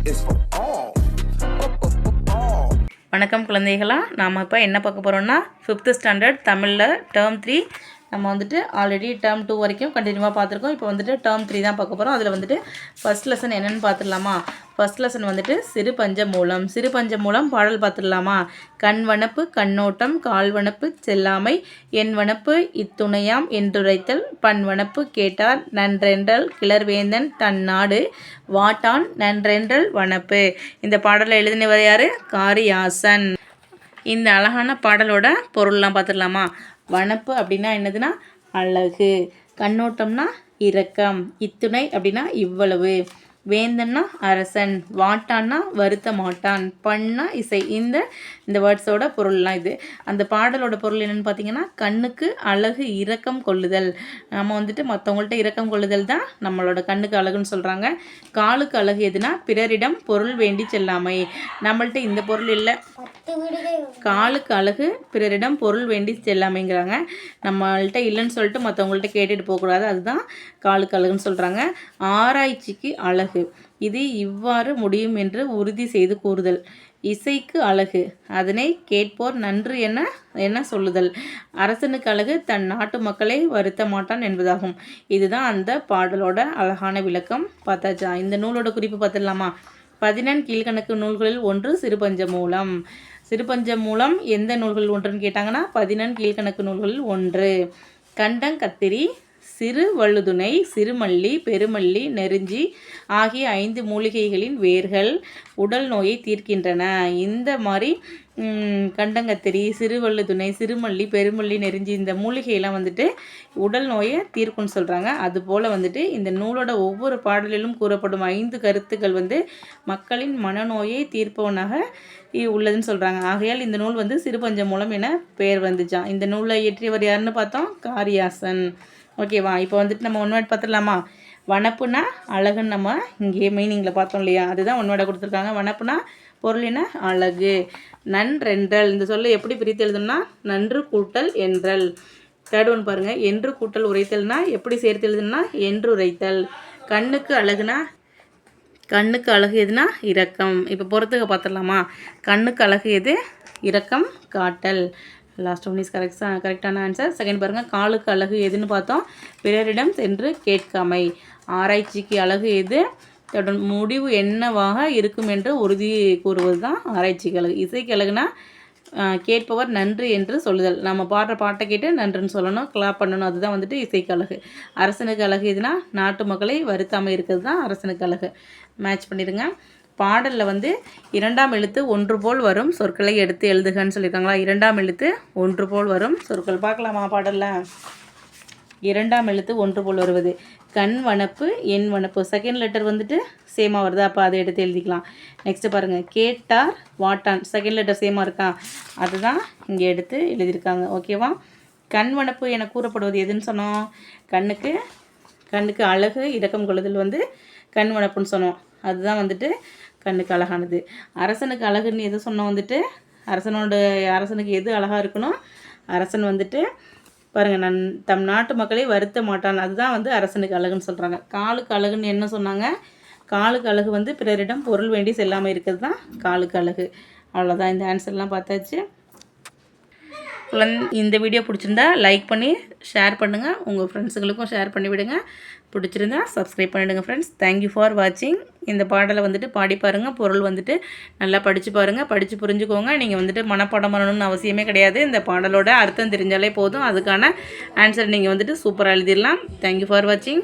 is for all. வணக்கம் குழந்தைகளா, நாம் இப்போ என்ன பார்க்க போகிறோம்னா 5th ஸ்டாண்டர்ட் தமிழில் டேர்ம் 3 நம்ம வந்துட்டு ஆல்ரெடி டேர்ம் 2 வரைக்கும் கண்டினியூவாக பார்த்துருக்கோம். இப்போ வந்துட்டு டேர்ம் 3 தான் பார்க்க போகிறோம். அதில் வந்துட்டு ஃபஸ்ட் லெசன் என்னென்னு பார்த்துடலாமா? ஃபஸ்ட் லெசன் வந்துட்டு சிறு பஞ்சமூலம். சிறு பஞ்சமூலம் பாடல் பார்த்துடலாமா? கண் வனப்பு கண்ணோட்டம், கால் வனப்பு செல்லாமை, என் வனப்பு இத்துணையாம் என்றுரைத்தல், பண் வனப்பு கேட்டார் நன்றென்றல் கிளர்வேந்தன் தன் நாடு வாட்டான் நன்றென்றல் வனப்பு. இந்த பாடலை எழுதினவர் யார்? காரியாசன். இந்த அழகான பாடலோட பொருள்லாம் பார்த்துடலாமா? வனப்பு அப்படின்னா என்னதுன்னா அழகு, கண்ணோட்டம்னா இரக்கம், இத்துணை அப்படின்னா இவ்வளவு, வேந்தன்னா அரசன், வாட்டான்னா வருத்த மாட்டான், பண்ணா இசை. இந்த வேர்ட்ஸோட பொருள்லாம் இது. அந்த பாடலோட பொருள் என்னென்னு பார்த்தீங்கன்னா, கண்ணுக்கு அழகு இரக்கம் கொள்ளுதல். நம்ம வந்துட்டு மற்றவங்கள்ட்ட இரக்கம் கொள்ளுதல் தான் நம்மளோட கண்ணுக்கு அழகுன்னு சொல்கிறாங்க. காலுக்கு அழகு எதுனா பிறரிடம் பொருள் வேண்டி செல்லாமை. நம்மள்ட்ட இந்த பொருள் இல்லை. காலுக்கு அழகு பிறரிடம் பொருள் வேண்டி செல்லாமைங்கிறாங்க. நம்மள்ட்ட இல்லைன்னு சொல்லிட்டு மற்றவங்கள்ட்ட கேட்டுட்டு போகக்கூடாது. அதுதான் காலுக்கு அழகுன்னு சொல்கிறாங்க. ஆராய்ச்சிக்கு அழகு, இது இவ்வாறு முடியும் என்று உறுதி செய்து கூறுதல். இசைக்கு அழகு, அதனை கேட்போர் நன்று என்ன சொல்லுதல். அரசனுக்கு அழகு தன் நாட்டு மக்களை வருத்த மாட்டான் என்பதாகும். இதுதான் அந்த பாடலோட அழகான விளக்கம். பார்த்தாச்சா? இந்த நூலோட குறிப்பு பார்த்துடலாமா? 14 கீழ்கணக்கு நூல்களில் ஒன்று சிறுபஞ்சமூலம். சிறுபஞ்சமூலம் எந்த நூல்களில் ஒன்றுன்னு கேட்டாங்கன்னா 14 கீழ்கணக்கு நூல்களில் ஒன்று. கண்டங்கத்திரி, சிறு வழுதுணை, சிறுமல்லி, பெருமல்லி, நெருஞ்சி ஆகிய 5 மூலிகைகளின் வேர்கள் உடல் நோயை தீர்க்கின்றன. இந்த மாதிரி கண்டங்கத்திரி, சிறுவள்ளுதுணை, சிறுமல்லி, பெருமல்லி, நெருஞ்சி இந்த மூலிகையெல்லாம் வந்துட்டு உடல் நோயை தீர்க்கும்னு சொல்கிறாங்க. அதுபோல் வந்துட்டு இந்த நூலோட ஒவ்வொரு பாடலிலும் கூறப்படும் 5 கருத்துக்கள் வந்து மக்களின் மனநோயை தீர்ப்பவனாக உள்ளதுன்னு சொல்கிறாங்க. ஆகையால் இந்த நூல் வந்து சிறுபஞ்சமூலம் என பெயர் வந்துச்சான். இந்த நூலை இயற்றியவர் யாருன்னு பார்த்தோம்? காரியாசன். ஓகேவா? இப்போ வந்துட்டு நம்ம ஒன் வேர்ட் பார்த்துடலாமா? வனப்புனா அழகுன்னு நம்ம இங்கே மீனிங்கில் பார்த்தோம் இல்லையா? அதுதான் ஒன் வேர்டை கொடுத்துருக்காங்க. வனப்புனா பொருள் என்ன? அழகு. நன்றென்றல், இந்த சொல்லை எப்படி பிரித்து எழுதணும்னா நன்று கூட்டல் என்றல். தேர்ட் ஒன் பாருங்கள். என்று கூட்டல் உரைத்தல்னா எப்படி சேர்த்து எழுதணும்னா என்று உரைத்தல். கண்ணுக்கு அழகுனா, கண்ணுக்கு அழகு எதுனா இரக்கம். இப்போ பொறுத்துக்க பார்த்துடலாமா? கண்ணுக்கு அழகு எது? இரக்கம் காட்டல். லாஸ்ட் ஒன் இஸ் கரெக்டான ஆன்சர். செகண்ட் பாருங்கள். காலுக்கு அழகு எதுன்னு பார்த்தோம்? பிறரிடம் சென்று கேட்காமை. ஆராய்ச்சிக்கு அழகு எது? முடிவு என்னவாக இருக்கும் என்று உறுதி கூறுவது தான் ஆராய்ச்சிக்கு அழகு. இசைக்கு அழகுனா கேட்பவர் நன்று என்று சொல்லுதல். நம்ம பாடுற பாட்டை கேட்டு நன்றுன்னு சொல்லணும், கிளாப் பண்ணணும். அதுதான் வந்துட்டு இசைக்கு அழகு. அரசனுக்கு அழகு எதுனா நாட்டு மக்களை வருத்தாமல் இருக்கிறது தான் அரசனுக்கு அழகு. மேட்ச் பண்ணிடுங்க. பாடலில் வந்து 2ஆம் எழுத்து ஒன்று போல் வரும் சொற்களை எடுத்து எழுதுகன்னு சொல்லியிருக்காங்களா? 2ஆம் எழுத்து ஒன்று போல் வரும் சொற்கள் பார்க்கலாமா? பாடலில் 2ஆம் எழுத்து ஒன்று போல் வருவது கண் வனப்பு, என் வனப்பு. செகண்ட் லெட்டர் வந்துட்டு சேமாக வருது, அப்போ அதை எடுத்து எழுதிக்கலாம். நெக்ஸ்ட்டு பாருங்கள். கேட்டார் வாட்டான், செகண்ட் லெட்டர் சேமாக இருக்கா? அதுதான் இங்கே எடுத்து எழுதியிருக்காங்க. ஓகேவா? கண் வனப்பு என கூறப்படுவது எதுன்னு சொன்னோம்? கண்ணுக்கு அழகு இரக்கம் கொள்ளுதல் வந்து கண் வனப்புன்னு சொன்னோம். அதுதான் வந்துட்டு கண்ணுக்கு அழகானது. அரசனுக்கு அழகுன்னு எது சொன்னோம்? வந்துட்டு அரசனுக்கு எது அழகாக இருக்கணும்? அரசன் வந்துட்டு பாருங்கள், தம் நாட்டு மக்களை வருத்த மாட்டான். அதுதான் வந்து அரசனுக்கு அழகுன்னு சொல்கிறாங்க. காலுக்கு அழகுன்னு என்ன சொன்னாங்க? காலுக்கு அழகு வந்து பிறரிடம் பொருள் வேண்டி செல்லாமல் இருக்கிறது தான் காலுக்கு அழகு. அவ்வளோதான். இந்த ஆன்சர்லாம் பார்த்தாச்சு. இந்த வீடியோ பிடிச்சிருந்தா லைக் பண்ணி ஷேர் பண்ணுங்கள். உங்கள் ஃப்ரெண்ட்ஸுங்களுக்கும் ஷேர் பண்ணி விடுங்க. பிடிச்சிருந்தா சப்ஸ்கிரைப் பண்ணிவிடுங்க ஃப்ரெண்ட்ஸ். தேங்க்யூ ஃபார் வாட்சிங். இந்த பாடலை வந்துட்டு பாடி பாருங்கள். பொருள் வந்துட்டு நல்லா படித்து பாருங்கள். படித்து புரிஞ்சுக்கோங்க. நீங்கள் வந்துட்டு மனப்பாடம் பண்ணணும்னு அவசியமே கிடையாது. இந்த பாடலோட அர்த்தம் தெரிஞ்சாலே போதும். அதுக்கான ஆன்சர் நீங்கள் வந்துட்டு சூப்பராக எழுதிடலாம். தேங்க்யூ ஃபார் வாட்சிங்.